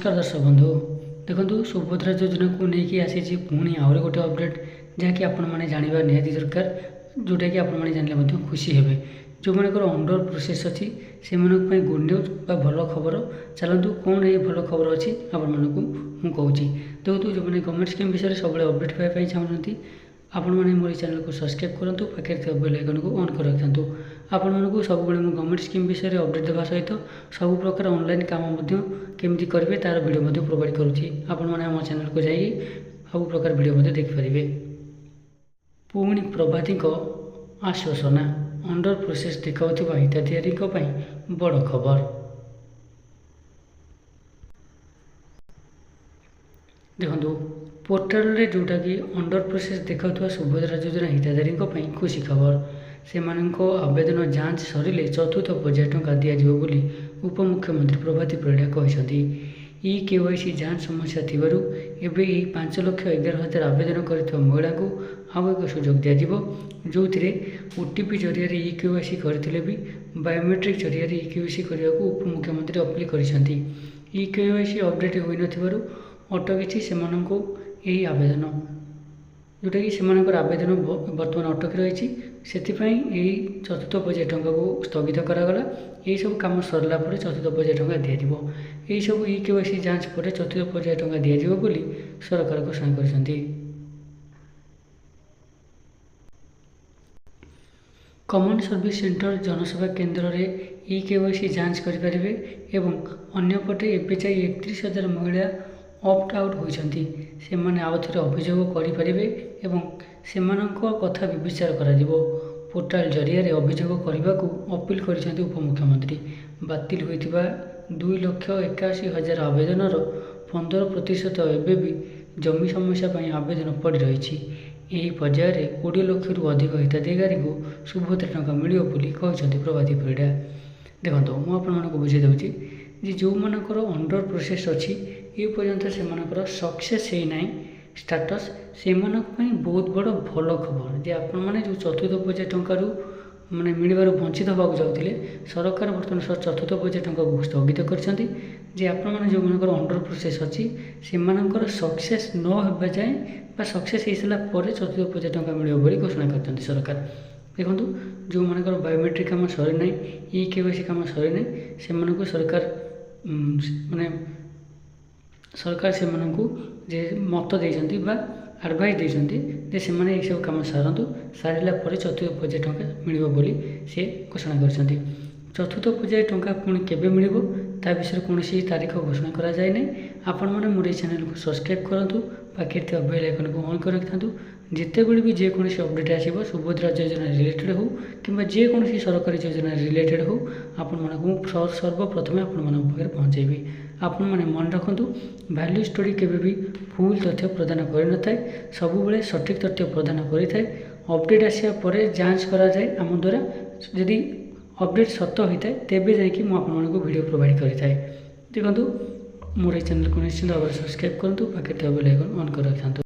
नमस्कार दर्शक बंधु देखो सुभद्रा योजना को लेकिन आसी पुणी आहरी गोटे अपडेट जहाँकि आपण मैंने जानवा निहाती दरकार जोटा कि आपण मैंने जानले खुशी हे जो मनकर अंडर प्रोसेस अच्छी से गुड न्यूज बा भल खबर चलतु कौन ये भल खबर अच्छी आपण मानक मुझे देखो जो मैंने गवर्नमेंट स्कीम विषय सब अपडेट पाइबा चाहते आपण मैंने मोर चैनल को सब्सक्राइब करूँ पाखे बेल आइकन को ऑन कर रखु आपण मानक सब गवर्नमेंट स्कीम विषय अपडेट देवा सहित सब प्रकार ऑनलाइन काम केमती करेंगे तार वीडियो प्रोवाइड करुँची आपण मैंने आम चैनल को जाइए सब प्रकार वीडियो देखिपारे। पुणी प्रभाती आश्वासना अंडर प्रोसेस देखाउथिबा हिताधिकारी बड़ खबर। देखो पोर्टाल रे जोटा कि अंडर प्रोसेस देखा सुभद्रा योजना हिताधिकारी खुशी खबर से आवेदन जांच सरिले चतुर्थ पर्याय टंका दिज्व बोली उपमुख्यमंत्री प्रभाती परिड़ा कहते केवाईसी जांच समस्या थिबारु एबे 5,11,000 आवेदन कर महिला को आउ एक सुजोग दिज्व जो ओटीपी जरिया केवाईसी करथिले भी बायोमेट्रिक जरिया केवाईसी करने को उपमुख्यमंत्री अपील करछंती। केवाईसी अपडेट होई नथिबारु अटकी से आवेदन जोटा कि से आवेदन बर्तमान अटकी रही से चतुर्थ पर्याय टंका को स्थगित करागला। यही सब कम सरला चतुर्थ पर्याय टंका दिज्व यही सब केवाईसी जांच पर चतुर्थ पर्याय टंका दिज्व बोली सरकार घोषणा करछंती। कमन सर्विस सेंटर जनसेवा केन्द्र में केवाईसी जांच करें एवं अन्यपटे एवं 31,000 महिला ऑप्ट आउट होती से आउ थे अभियोग करें एवं से कथा विचार कर पोर्टाल जरिया अभियोग करने को अपील कर उपमुख्यमंत्री। बातिल होता 2,81,000 आवेदन 15% एवं भी जमी समस्या आवेदन पड़ रही। यही पर्यायर 20 लाख रु अधिक हिताधिकारी को सुभद्रा टंका मिल कहते प्रभाती परिड़ा। देखो मुझे बुझे दूसरी जी जो मनकर अंडर प्रोसेस अच्छी ये पर्यंत से सक्सेस होना स्टाटस से बहुत बड़ भल खबर जे आपण मैंने जो चतुर्थ पर्याय टंका माने मिलबार वंचित होगा जाते सरकार बर्तमान चतुर्थ पर्याय टंका को स्थगित करछंती जे आपण मैंने जो मनकर अंडर प्रोसेस अच्छी से सक्सेस न होगा जाए सक्सेस हो सारा पर चतुर्थ पर्याय टंका मिल घोषणा कर सरकार। देखो जो मनकर बायोमेट्रिक कम सरीना केवाईसी कम सरीना से सरकार माने सरकार से जे मत देती एडवाइस देते से मैंने सब कम सारतु सारा पर चतुर्थ पर्याय टंका मिल बोली से घोषणा कर। चतुर्थ पर्याय टंका पुणी केबे मिल ता विषय कौन तारीख घोषणा करा जाए नहीं। आपण मैंने मोर चैनल को सब्सक्राइब करूँ पाखे बेल आइकन को ऑन कर रखिथां जिते बड़े भी जेकोसी अपडेट आसो सुभद्रा योजना रिलेटेड हो कि जेकोसी सरकारी योजना रिलेटेड हो आपण मानक सर्वप्रथमे आपण मानक पाखे पहुँचेबी। आपण मैंने मन रखु वैल्यू स्टोरी केबे भी फुल तथ्य प्रदान कर न था सब बेले सठिक तथ्य प्रदान करें अपडेट आसा पर जांच करा जाए आम द्वारा जदि अपडेट सत होता है तेबे जाकि मुझे वीडियो प्रोवाइड करें। देखो मोर चैनल को निश्चित भाव सब्सक्राइब करूँ पाखे बेल आइकन ऑन कर रखिथां।